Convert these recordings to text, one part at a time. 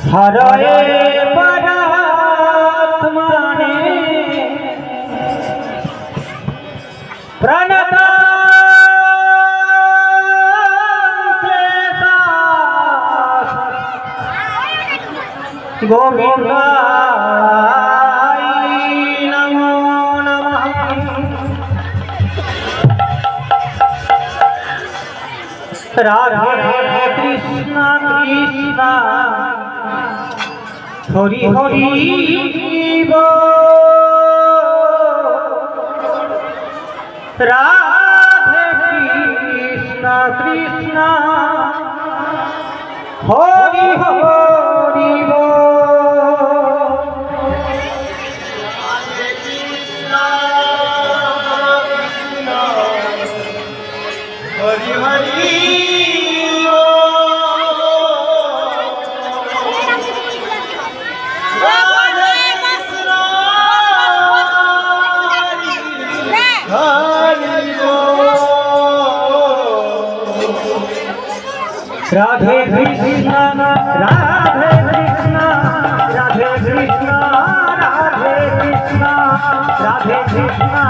हरे परात्मने प्रणता गोविंदाय नमो नमः। राधे कृष्णा कृष्णा हरि हरि बोल। राधे कृष्णा कृष्णा हरि हरि बोल। हरि हरि राधे कृष्णा राधे कृष्णा राधे कृष्णा राधे कृष्णा राधे कृष्णा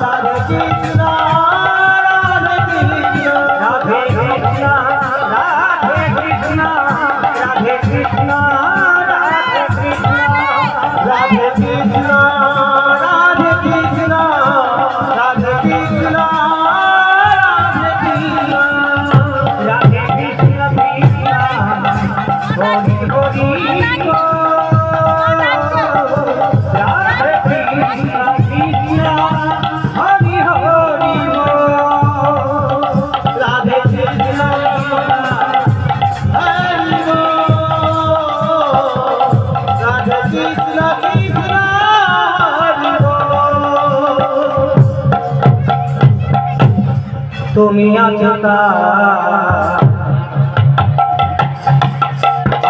राधे कृष्णा राधे कृष्णा राधे कृष्णा राधे कृष्णा राधे कृष्णा राधे कृष्णा राधे कृष्णा राधे कृष्णा राधे कृष्णा তুমি আছো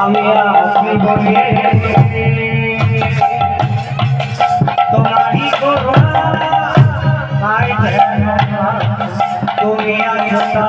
আমি আছি বলে তোমারই করুণা পাই তুমি আছো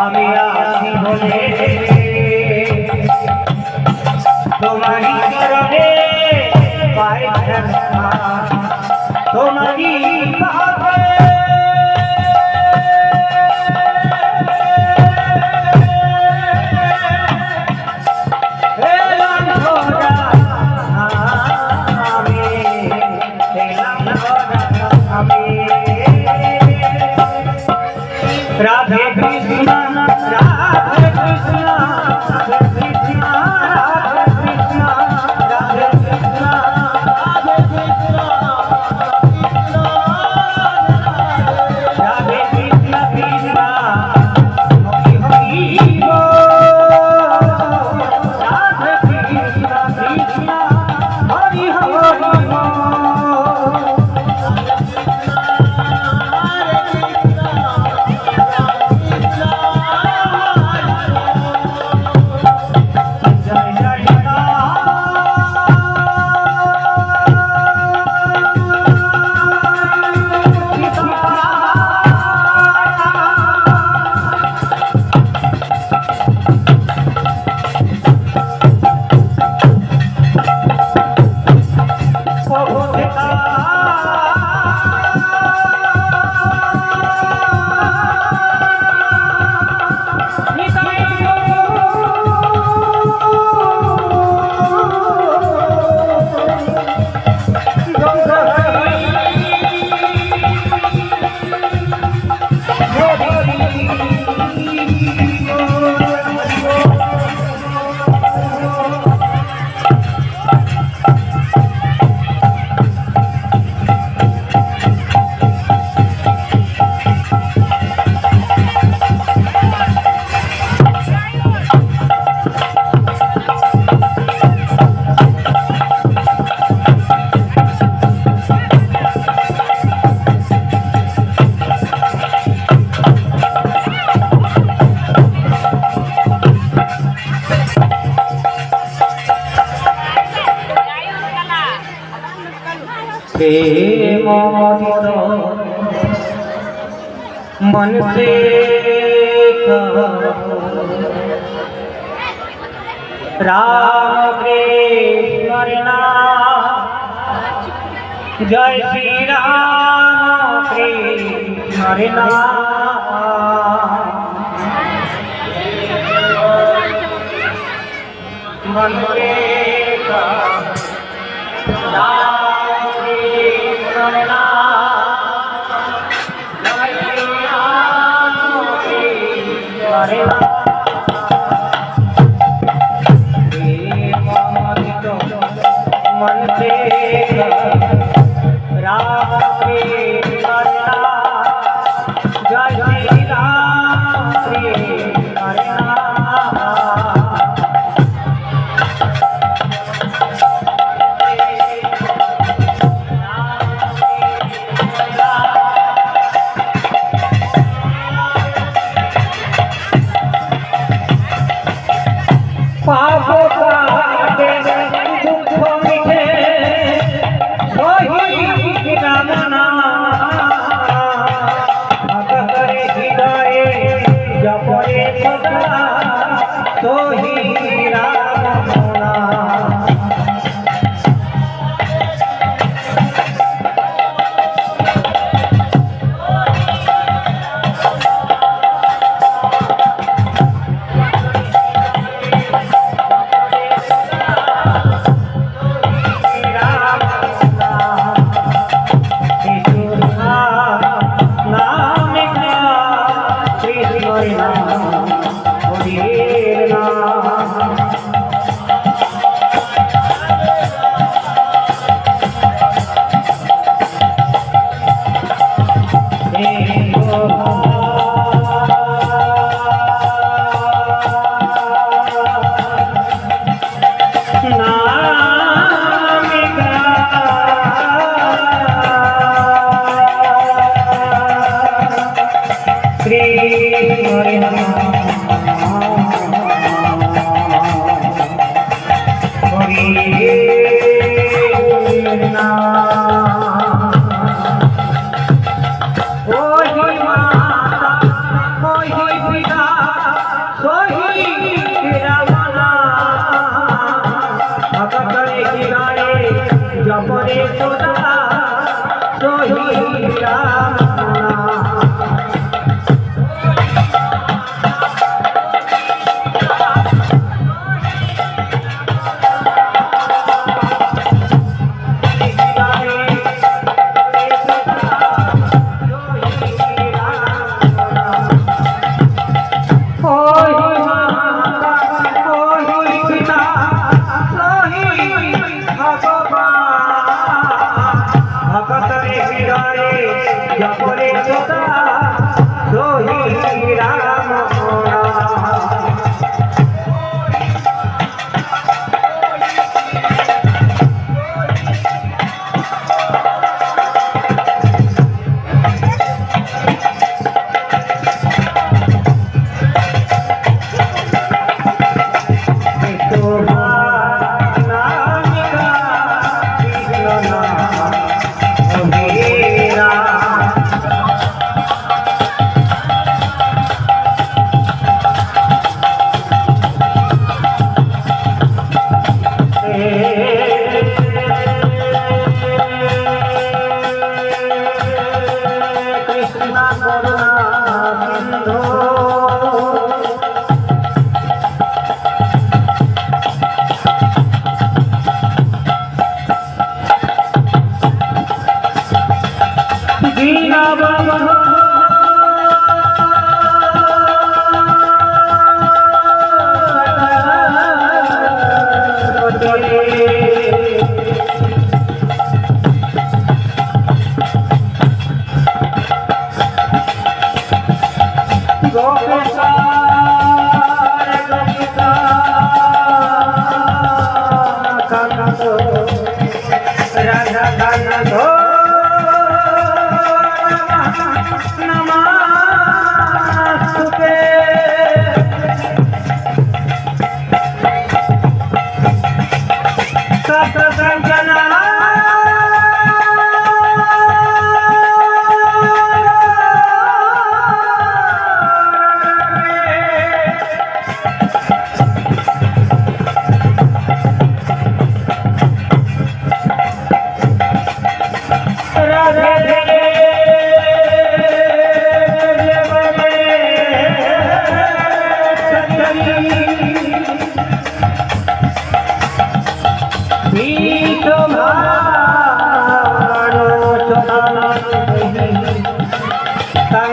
আমি আছি বলে তোমারই করুণে পাই তোমারই राधे कृष्णा राधे कृष्णा राधे कृष्णा राधे कृष्णा राधे कृष्णा राधे कृष्णा राधे कृष्णा कृष्णा हरि हरि बोल। राधे कृष्णा कृष्णा हरि हरि बोल। प्रेम मन से राम कृष्ण हरे नाम जय श्री राम कृष्ण हरे नाम वंदे राम कृष्ण हरे नाम जय श्री राम कृष्ण हरे नाम मन से राम कृष्ण हरे नाम जय श्री राम कृष्ण हरे नाम पापों का दुख मिटे सोही राम नाम अगर हृदय जपरे सदा सोही राम नाम जपरे सदा सोही राम जपरे सदा सोही राम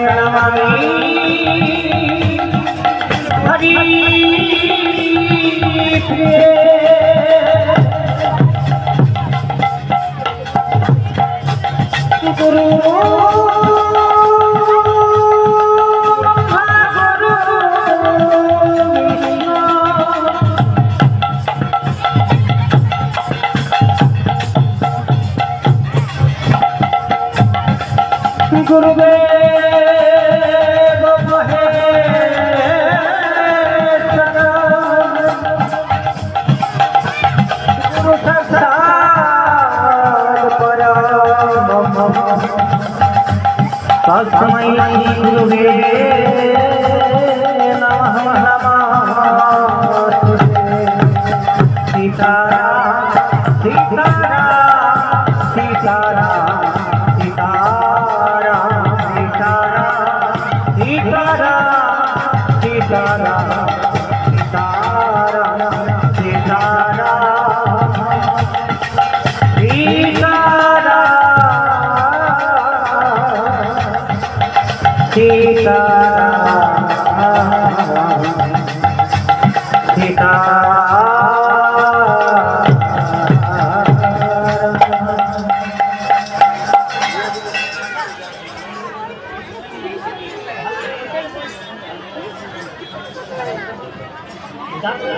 नमामि हरि प्रिय गुरु गुरुदेव महेश्वर गुरु साक्षात् परब्रह्म तस्मै गुरुवे नमः नमस्ते सीताराम सीताराम सीताराम